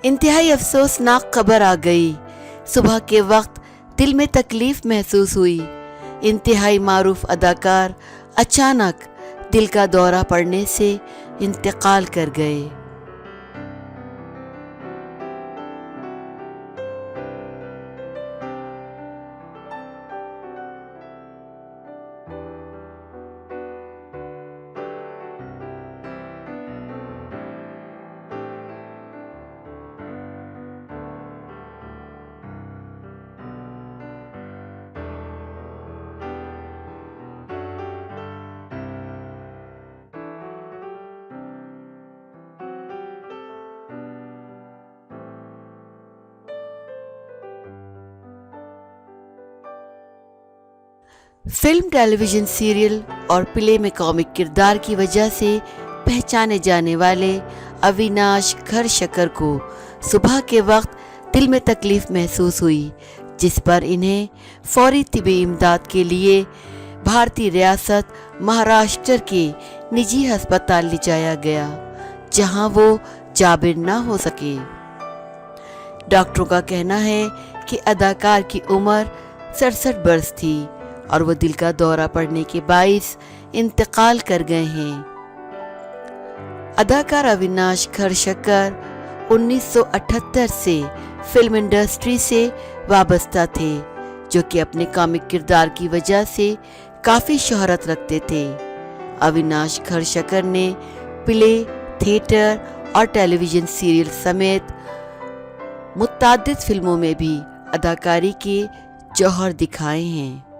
انتہائی افسوسناک خبر آ گئی۔ صبح کے وقت دل میں تکلیف محسوس ہوئی۔ انتہائی معروف اداکار اچانک دل کا دورہ پڑنے سے انتقال کر گئے۔ فلم، ٹیلی ویژن سیریل اور پلے میں کامک کردار کی وجہ سے پہچانے جانے والے اویناش کھرشکر کو صبح کے وقت دل میں تکلیف محسوس ہوئی، جس پر انہیں فوری طبی امداد کے لیے بھارتی ریاست مہاراشٹر کے نجی ہسپتال لے جایا گیا، جہاں وہ جابر نہ ہو سکے۔ ڈاکٹروں کا کہنا ہے کہ اداکار کی عمر 67 برس تھی اور وہ دل کا دورہ پڑنے کے باعث انتقال کر گئے ہیں۔ اداکار اویناش کھرشکر 1978 سے فلم انڈسٹری سے وابستہ تھے، جو کہ اپنے کامک کردار کی وجہ سے کافی شہرت رکھتے تھے۔ اویناش کھرشکر نے پلے، تھیٹر اور ٹیلی ویژن سیریل سمیت متعدد فلموں میں بھی اداکاری کے جوہر دکھائے ہیں۔